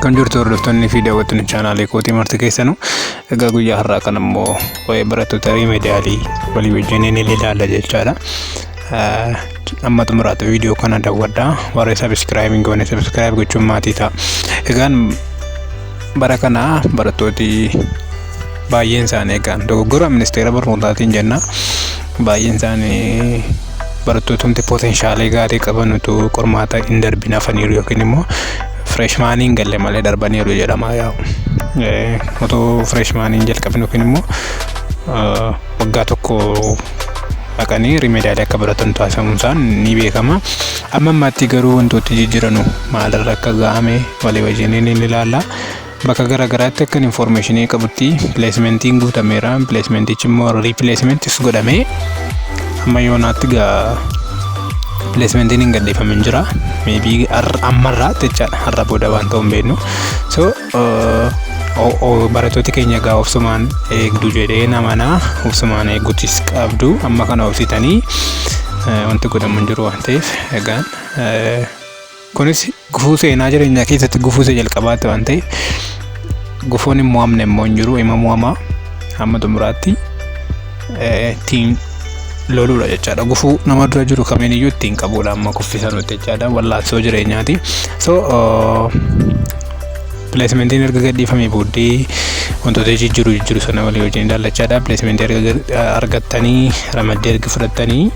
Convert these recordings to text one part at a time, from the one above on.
Akkam jirtu hordoftoonni fi daawwattoonni chaanaalii kootii marti keessanuu egaa guyyaa har'aa kana immoo waa'ee barattoota riimediyaalii walii wajjin ni ilaalla jechaadha. Amma xumuraatti viidiyoo kana daawwadhaa. Warra sabiskiraayib goone sabiskiraayib gochuun maatii ta'a. Egaan bara kana barattooti baay'een isaanii egaan dogoggora ministeera barnootaatiin jenna. Baay'een isaanii barattoota poteenshaalii gaarii qabanutu qormaata hin darbin hafaniiru yookiin immoo freshmaaniin galle malee darbaniiru jedhama yaa'u. Otoo freshmaaniin jalqabnu yookiin immoo waggaa tokko dhaqanii riimediyaalii akka baratan taasifamuun isaan ni beekama. Amma ammaatti garuu wantooti jijjiiranu maalirra akka ga'ame walii wajjin ni ilaalla. Bakka garaagaraatti akka informationii qabutti pileesmentiin guutameera. Pileesmentichi immoo riipileesmentis godhamee amma yoonaatti gaa pileesmentiin hin gadhiifamin jira. Maybe ammarraa jechaadha. Har'a booda waan ta'u hin beeknu. So barattooti keenya gaa obsumaan eegdu jedhee namanaa obsumaan eeguutis qabdu. Amma kana obsitanii wanti godhamu hin jiru waan ta'eef egaan kunis gufuu seenaa jireenyaa keessatti gufuu isa jalqabaatti waan ta'eef gufuun hin mo'amne immoo hin jiru. Ima mo'amaa hamma xumuraatti ittiin loluudha jechaadha. Gufuu nama dura jiru kamiin iyyuu ittiin qabuudha amma kuffisanutti jechaadha. Wallaansoo jireenyaati. So pileesmentiin erga gadhiifamee booddee wantoota jijjiiru sana walii wajjin ilaallachaadha. Pileesmentii erga argattanii ramaddee erga fudhattanii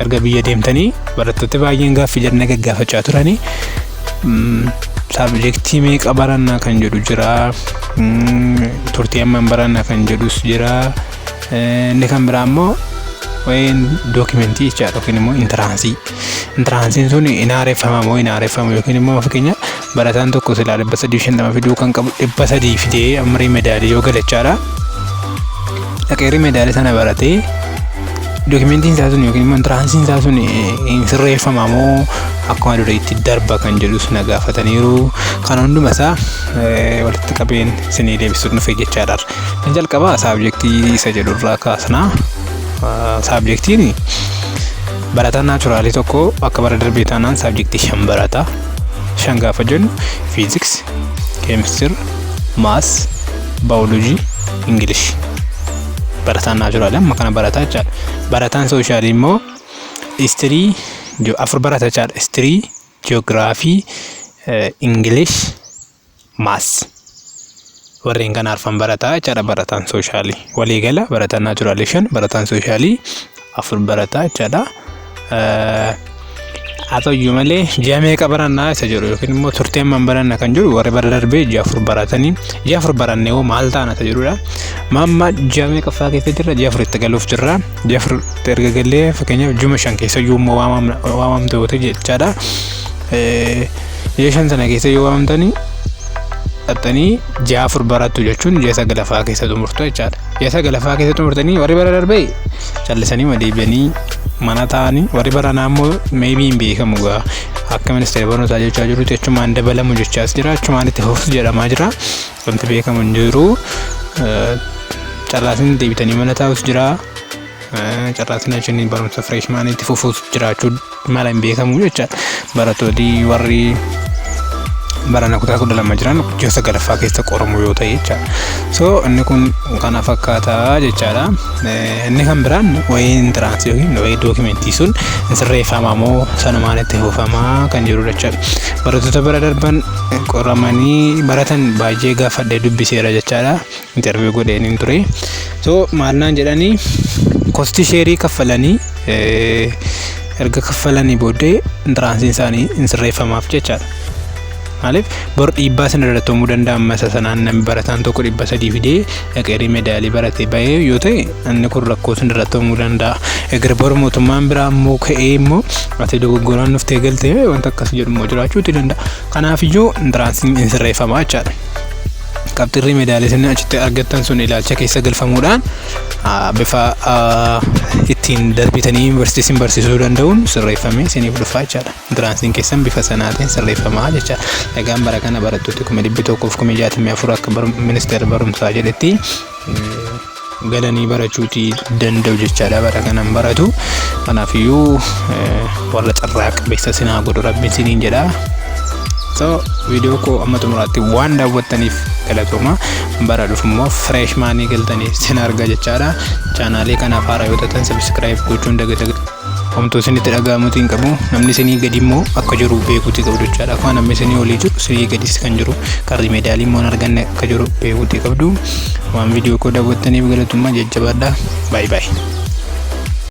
erga biyya deemtanii barattoota baay'een gaaffii jarna gaggaafachaa turanii saabjektii meeqa barannaa kan jedhu jira. Turtii amman barannaa kan jedhus jira. Inni kan biraa immoo waa'een dookimentii jechaadha yookiin immoo intiraansiin sun inaareeffama moo inaareeffamu yookiin immoo fakkeenya barataan tokko silaa 350 fiduu kan qabu 300 fidee amma riimediyaalii yoo galachaadha. Dhaqee riimediyaalii sana baratee dookimentiin isaa sun yookiin immoo intiraansiin isaa sun hin sirreeffama moo akkuma dureetti darba kan jedhus na gaafataniiru. Kana hunduma isaa walitti qabeen isinii deebisuuf dhufe jechaadha. Kan jalqabaa saabjektii isa jedhurraa kaasnaa. Saabjektiin barataan naachuraalii tokko akka bara darbee taanaan saabjektii 5 barata. 5 gaafa jennu fiiziks, keemistiri, maas, baayoloojii, ingilish. Barataan naachuraalii amma kana barataa jechaadha. Barataan sooshaaliin immoo histirii 4 barata jechaadha. Histirii, jiyoogiraafii, ingilish, maas. Warreen kan arfan barataa jechaadha. Barataan sooshalii waliigala barataan naachuraalii 5 barataan sooshalii 4 barataa jechaadha. Haa ta'uyyuu malee ji'a meeqa barannaa isa jedhu yookiin immoo turtii amman baranna kan jedhu warri bara darbee ji'a 4 baratanii ji'a 4 barannee hoo maal taana isa jedhudha. Mamma ji'a meeqaffaa keessa jirra? Ji'a 4 itti galuuf jirra. Ji'a 4 itti erga gallee fakkeenyaaf juma 5 keessa yoo waamamte yoo ta'e jechaadha. Ji'a 5 sana keessa yoo waamamtanii dhattanii ji'a 4 barattu jechuun ji'a 9 keessa xumurtu jechaadha. Ji'a 9 keessa xumurtanii warri bara darbee callisanii deebi'anii mana taa'anii warri baranaa immoo maybe hin beekamu gaa akka ministeera barnootaa jechaa jiru jechumaan dabalamu jechaas jira. Achumaan itti fufus jedhamaa jira. Wanti beekamu hin jiru. Carraasiin deebitanii mana taa'us jira. Carraasiin achiin barumsa freshmaan itti fufuus jiraachuu mala hin beekamu jechaadha. Barattooti warri barana kutaa 12 jiran ji'a 9 keessa qoramu yoo ta'e jechaadha. So inni kun kana fakkaataa jechaadha. Inni kan biraan waa'ee intiransii yookiin waa'ee dookimentii sun sirreeffama moo sanumaan itti fufamaa kan jiru jechaadha. Barattoota bara darban qoramanii baratan baay'ee gaafadhee dubbiseera jechaadha. Interviyuu godheen ture. So maalnaan jedhanii kosti sheerii kaffalanii erga kaffalanii booddee intiransiin isaanii sirreeffamaaf jechaadha. Maaliif bor dhiibbaa sana irrattomuu danda'a. Masa sanaan namni barataan tokko 300 fidee dhaqee riimediyaalii baratee bahee yoo ta'e inni kun rakkoo sana irrattomuu danda'a. Egaa bor mootummaan biraa immoo ka'ee immoo ati dogoggoraan dhuftee galtee wanta akkas jedhu immoo jiraachuuti danda'a. Kanaafiyyuu intiransiin sirreeffamaa jechaadha. Qabxiin riimediyaalii sana achitti argattan sun ilaalcha keessa galfamuudhaan bifa ittiin darbitanii yuunivarsiitiin barsiisuu danda'uun sirreeffamee isiniif dhufaa jechaadha. Intiransiin keessan bifa sanaatiin sirreeffamaa jechaadha. Egaan bara kana barattooti 164 akka ministeera barumsaa jedhetti galanii barachuuti danda'u jechaadha. Bara kanan baratu. Kanaafiyyuu warra carraa qabeessa sinaa godhu rabbiin siniin jedha. So video ko amma xumuraatti waan daawwattaniif galatooma. Bara dhufummoo freshman galtanii sin argaa jechaadha. Chaanaalee kanaaf haaraa yoo taatan subscribe gochuun dagata. Homtuu isinitti dhaga'amuutiin qabu namni isinii gadi immoo akka jiru beekuutii qabdu jechaadha. Akkuma namni isinii olii jiru isinii gadis kan jiru qarri meedaalii immoo arganne akka jiru beekuutii qabdu. Waan viidiyoo koo daawwattaniif galatooma jajjabaadha. Bye bye.